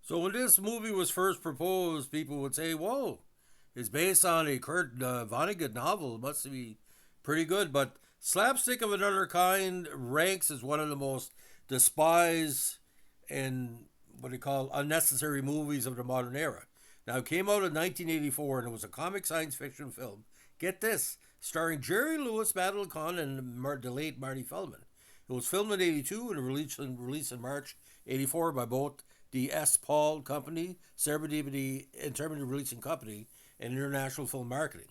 So when this movie was first proposed, people would say, "Whoa, it's based on a Kurt Vonnegut novel. It must be pretty good." But Slapstick of Another Kind ranks as one of the most despised and what they call unnecessary movies of the modern era. Now, it came out in 1984 and it was a comic science fiction film. Get this, starring Jerry Lewis, Madeline Kahn, and the late Marty Feldman. It was filmed in '82 and released in March '84 by both the S. Paul Company, Serendipity Interpretive Releasing Company, and International Film Marketing.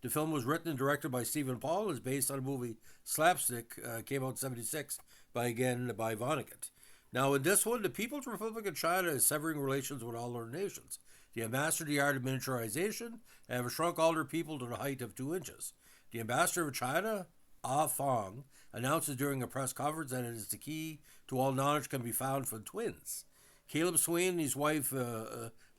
The film was written and directed by Stephen Paul and is based on a movie Slapstick, came out in '76 by Vonnegut. Now, in this one, the People's Republic of China is severing relations with all other nations. They have mastered the art of miniaturization and have shrunk all their people to the height of 2 inches. The ambassador of China, Ah Fong, announces during a press conference that it is the key to all knowledge can be found from twins. Caleb Swain and his wife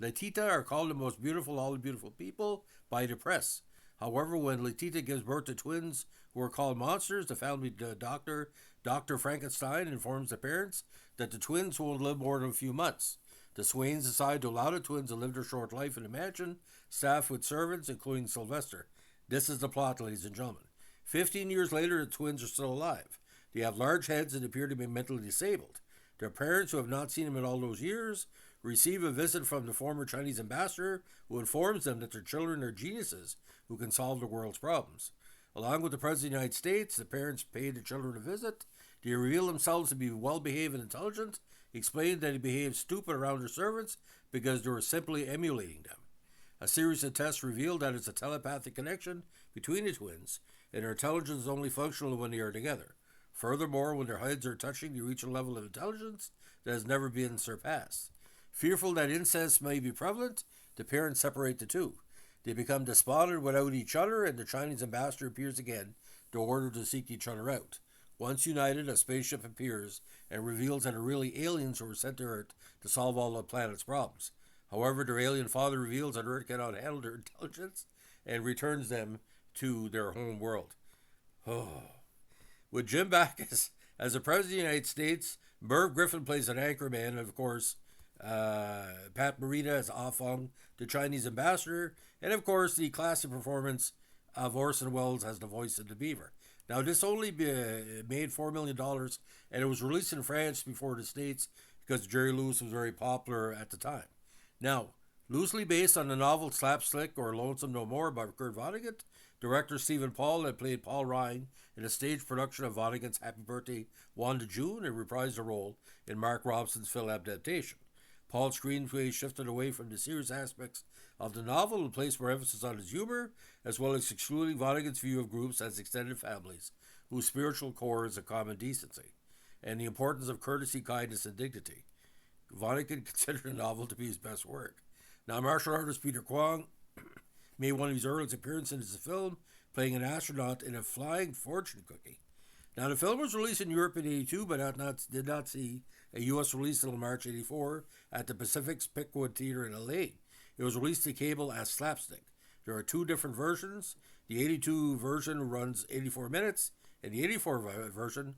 Letita are called the most beautiful of all the beautiful people by the press. However, when Letita gives birth to twins who are called monsters, the family doctor, Dr. Frankenstein, informs the parents that the twins won't live more than a few months. The Swains decide to allow the twins to live their short life in a mansion, staffed with servants, including Sylvester. This is the plot, ladies and gentlemen. 15 years later, the twins are still alive. They have large heads and appear to be mentally disabled. Their parents, who have not seen them in all those years, receive a visit from the former Chinese ambassador, who informs them that their children are geniuses who can solve the world's problems. Along with the President of the United States, the parents pay the children a visit. They reveal themselves to be well behaved and intelligent, explain that they behave stupid around their servants because they were simply emulating them. A series of tests revealed that it's a telepathic connection between the twins, and their intelligence is only functional when they are together. Furthermore, when their heads are touching, they reach a level of intelligence that has never been surpassed. Fearful that incest may be prevalent, the parents separate the two. They become despondent without each other, and the Chinese ambassador appears again to order to seek each other out. Once united, a spaceship appears and reveals that are really aliens who were sent to Earth to solve all the planet's problems. However, their alien father reveals that Earth cannot handle their intelligence and returns them to their home world. Oh. With Jim Backus as the President of the United States, Merv Griffin plays an anchorman, and of course, Pat Morita as Ah Fong, the Chinese ambassador, and of course, the classic performance of Orson Welles as the voice of the Beaver. Now, this only made $4 million, and it was released in France before the States because Jerry Lewis was very popular at the time. Now, loosely based on the novel Slapstick or Lonesome No More by Kurt Vonnegut, director Stephen Paul had played Paul Ryan in a stage production of Vonnegut's Happy Birthday, Wanda June, and reprised the role in Mark Robson's film Adaptation. Paul's screenplay shifted away from the serious aspects of the novel and placed more emphasis on its humor, as well as excluding Vonnegut's view of groups as extended families, whose spiritual core is a common decency, and the importance of courtesy, kindness, and dignity. Vonnegut considered the novel to be his best work. Now, martial artist Peter Kwong made one of his earliest appearances in the film, playing an astronaut in a flying fortune cookie. Now, the film was released in Europe in '82, but did not see a U.S. release until March '84 at the Pacific's Pickwood Theater in L.A. It was released to cable as Slapstick. There are two different versions. The '82 version runs 84 minutes, and the '84 version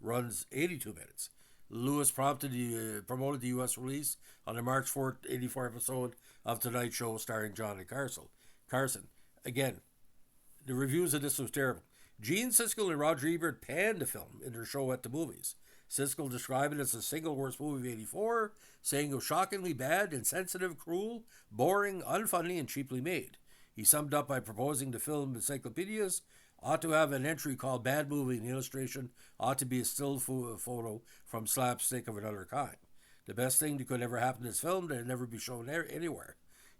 runs 82 minutes. Lewis promoted the U.S. release on the March 4th '84 episode of Tonight Show starring Johnny Carson. Again, the reviews of this was terrible. Gene Siskel and Roger Ebert panned the film in their show at the movies. Siskel described it as the single worst movie of '84, saying it was shockingly bad, insensitive, cruel, boring, unfunny, and cheaply made. He summed up by proposing the film encyclopedias ought to have an entry called Bad Movie, and the illustration ought to be a still photo from Slapstick of Another Kind. The best thing that could ever happen in this film that it never be shown anywhere.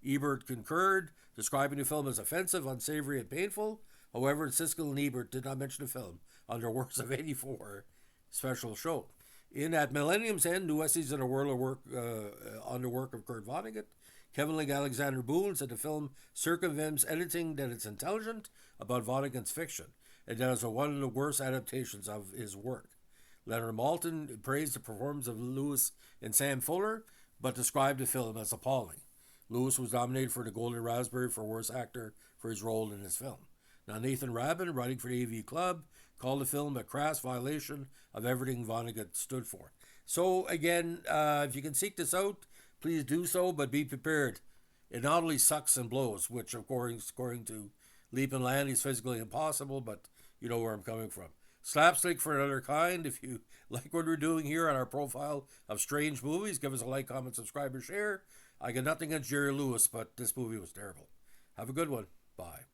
Ebert concurred, describing the film as offensive, unsavory, and painful. However, Siskel and Ebert did not mention the film on their Works of '84 special show. In At Millennium's End, New Essays in a World of Work on the work of Kurt Vonnegut, Kevin Link Alexander Boone said the film circumvents editing, that it's intelligent about Vonnegut's fiction, and that it's one of the worst adaptations of his work. Leonard Maltin praised the performance of Lewis and Sam Fuller, but described the film as appalling. Lewis was nominated for the Golden Raspberry for Worst Actor for his role in this film. Now, Nathan Rabin, writing for the AV Club, called the film a crass violation of everything Vonnegut stood for. So, again, if you can seek this out, please do so, but be prepared. It not only sucks and blows, which, of course, according to Leap and Land, is physically impossible, but you know where I'm coming from. Slapstick for another kind. If you like what we're doing here on our profile of strange movies, give us a like, comment, subscribe, or share. I got nothing against Jerry Lewis, but this movie was terrible. Have a good one. Bye.